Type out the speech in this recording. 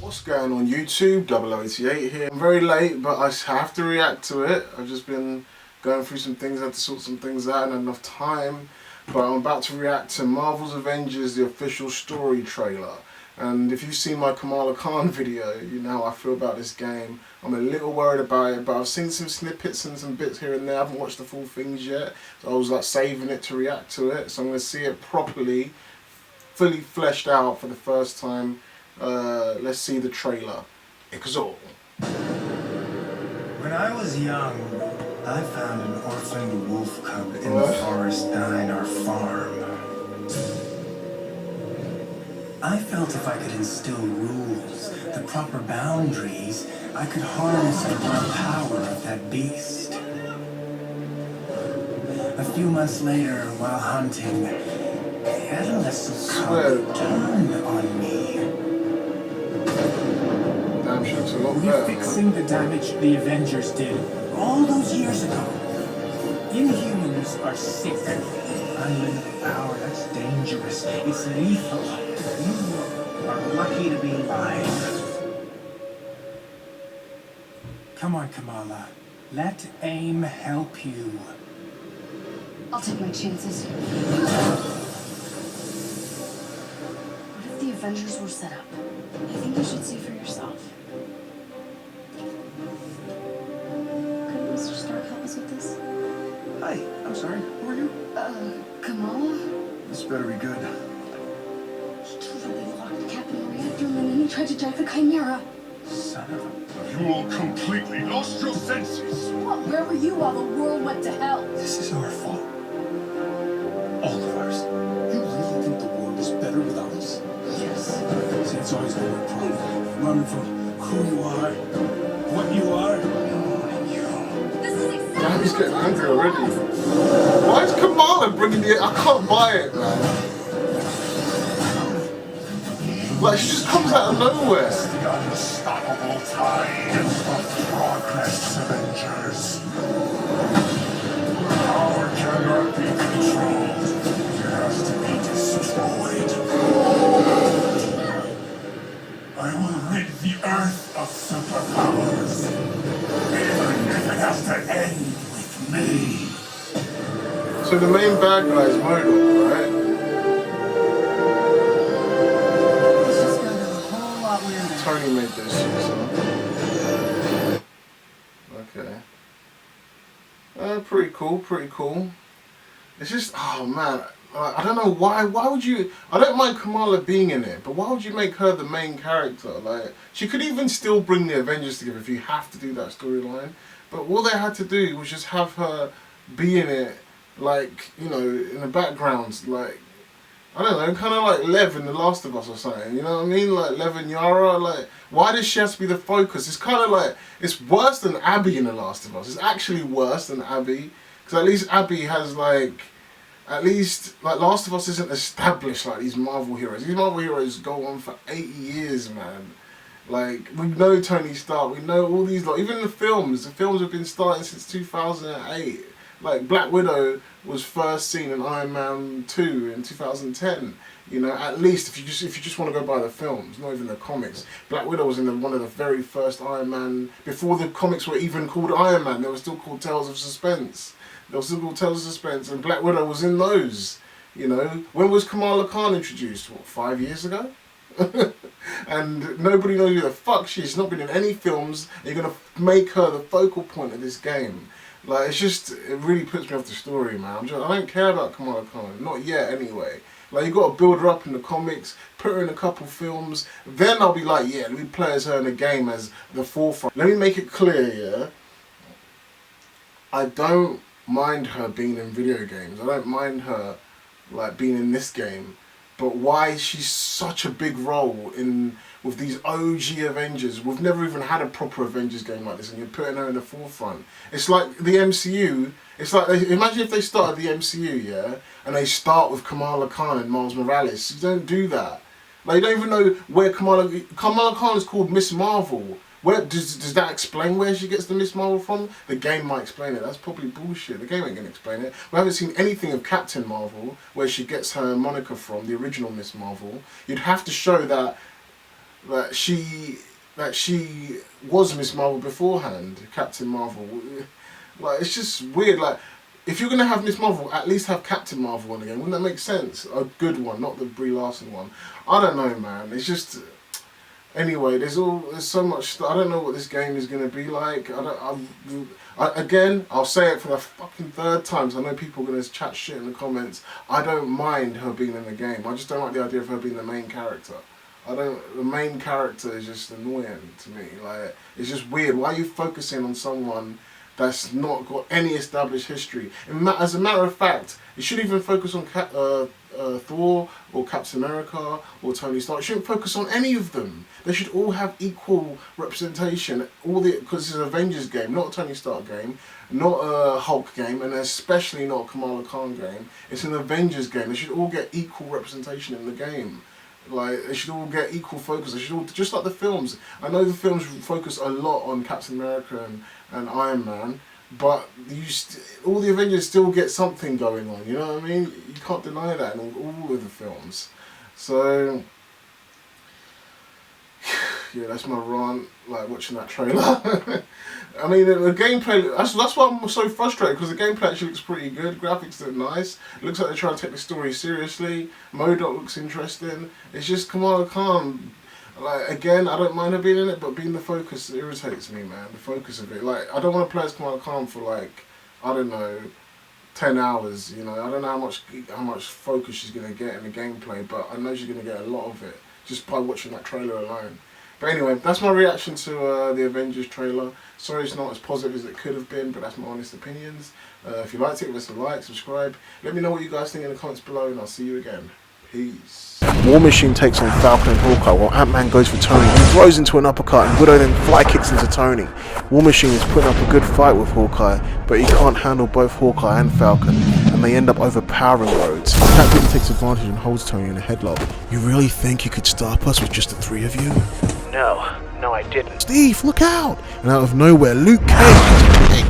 What's going on YouTube? 0088 here. I'm very late, but I have to react to it. I've just been going through some things, I had to sort some things out and enough time. But I'm about to react to Marvel's Avengers, the official story trailer. And if you've seen my Kamala Khan video, you know how I feel about this game. I'm a little worried about it, but I've seen some snippets and some bits here and there. I haven't watched the full things yet. So I was like saving it to react to it. So I'm going to see it properly, fully fleshed out for the first time. Let's see the trailer. Ixol. When I was young, I found an orphaned wolf cub in the forest behind our farm. I felt if I could instill rules, the proper boundaries, I could harness the raw power of that beast. A few months later, while hunting, the adolescent cub turned on me. We're fixing the damage the Avengers did all those years ago. Inhumans are sick. Unlimited power, that's dangerous. It's lethal. You are lucky to be alive. Come on, Kamala. Let AIM help you. I'll take my chances. What if the Avengers were set up? I think you should see for yourself. Could Mr. Stark help us with this? Hi, I'm sorry, who are you? Kamala? This better be good. He told her they locked Cap in the reactor room and then he tried to jack the Chimera. Son of a... You all completely lost your senses. What? Where were you while the world went to hell? This is our fault. All of ours. You really think the world is better without us? Yes. See, it's always been a problem. Running from who you are, what you are. This is exactly Damn, he's getting angry already. Why is Kamala bringing the... I can't buy it, man. Like, she just comes out of nowhere. The unstoppable tide of progress, Avengers. Power cannot be controlled. It has to be destroyed. I will rid the Earth of superpowers. Even if it has to end with me. So the main bad guy is Modal, right? It's just gonna go a whole lot weirder. Tony made this shit, so. Okay. Pretty cool, pretty cool. It's just, oh man, I don't know why would you, I don't mind Kamala being in it, but why would you make her the main character? Like, she could even still bring the Avengers together if you have to do that storyline, but all they had to do was just have her be in it, like, you know, in the background, like, I don't know, kind of like Lev in The Last of Us or something, you know what I mean? Like Lev and Yara, like, why does she have to be the focus? It's kind of like, it's worse than Abby in The Last of Us. It's actually worse than Abby, because at least Abby has like, at least, like, Last of Us isn't established like these Marvel heroes. These Marvel heroes go on for 80 years, man. Like, we know Tony Stark, we know all these, like, even the films have been starting since 2008. Like, Black Widow was first seen in Iron Man 2 in 2010. You know, at least if you just want to go by the films, not even the comics. Black Widow was in one of the very first Iron Man, before the comics were even called Iron Man. They were still called Tales of Suspense. They were still called Tales of Suspense, and Black Widow was in those. You know, when was Kamala Khan introduced? What, 5 years ago? And nobody knows who the fuck she is. She's not been in any films. You're gonna make her the focal point of this game. Like, it's just, it really puts me off the story, man. I don't care about Kamala Khan, not yet anyway. Like, you got to build her up in the comics, put her in a couple films, then I'll be like, yeah, let me play as her in the game as the forefront. Let me make it clear, yeah. I don't mind her being in video games. I don't mind her, like, being in this game. But why she's such a big role in with these OG Avengers? We've never even had a proper Avengers game like this, and you're putting her in the forefront. It's like the MCU. It's like, imagine if they started the MCU, yeah, and they start with Kamala Khan and Miles Morales. You don't do that. Like, you don't even know where Kamala Khan is called Miss Marvel. Where does that explain where she gets the Miss Marvel from? The game might explain it. That's probably bullshit. The game ain't gonna explain it. We haven't seen anything of Captain Marvel, where she gets her moniker from, the original Miss Marvel. You'd have to show that she was Miss Marvel beforehand, Captain Marvel. Like, it's just weird. Like, if you're gonna have Miss Marvel, at least have Captain Marvel on again. Wouldn't that make sense? A good one, not the Brie Larson one. I don't know, man. It's just. Anyway, there's so much stuff. I don't know what this game is gonna be like. Again, I'll say it for the fucking third time. So I know people are gonna chat shit in the comments. I don't mind her being in the game. I just don't like the idea of her being the main character. The main character is just annoying to me. Like, it's just weird. Why are you focusing on someone that's not got any established history? As a matter of fact, you shouldn't even focus on Thor or Captain America or Tony Stark. You shouldn't focus on any of them. They should all have equal representation. Because it's an Avengers game, not a Tony Stark game, not a Hulk game, and especially not a Kamala Khan game. It's an Avengers game. They should all get equal representation in the game. Like, they should all get equal focus. They should all, just like the films. I know the films focus a lot on Captain America and Iron Man, but all the Avengers still get something going on. You know what I mean? You can't deny that in all of the films. So, yeah, that's my rant. Like, watching that trailer. I mean, the gameplay, that's why I'm so frustrated, because the gameplay actually looks pretty good. Graphics look nice. It looks like they're trying to take the story seriously. MODOK looks interesting. It's just Kamala Khan. Like, again, I don't mind her being in it, but being the focus irritates me, man. The focus of it. Like, I don't want to play as Kamala Khan for, like, I don't know, 10 hours, you know. I don't know how much focus she's going to get in the gameplay, but I know she's going to get a lot of it just by watching that trailer alone. But anyway, that's my reaction to the Avengers trailer. Sorry it's not as positive as it could have been, but that's my honest opinions. If you liked it, give us a like, subscribe. Let me know what you guys think in the comments below, and I'll see you again. Peace. War Machine takes on Falcon and Hawkeye while Ant-Man goes for Tony. He throws into an uppercut and Widow then fly kicks into Tony. War Machine is putting up a good fight with Hawkeye, but he can't handle both Hawkeye and Falcon, and they end up overpowering Rhodes. Captain takes advantage and holds Tony in a headlock. You really think you could stop us with just the three of you? No, I didn't. Steve, look out! And out of nowhere, Luke Cage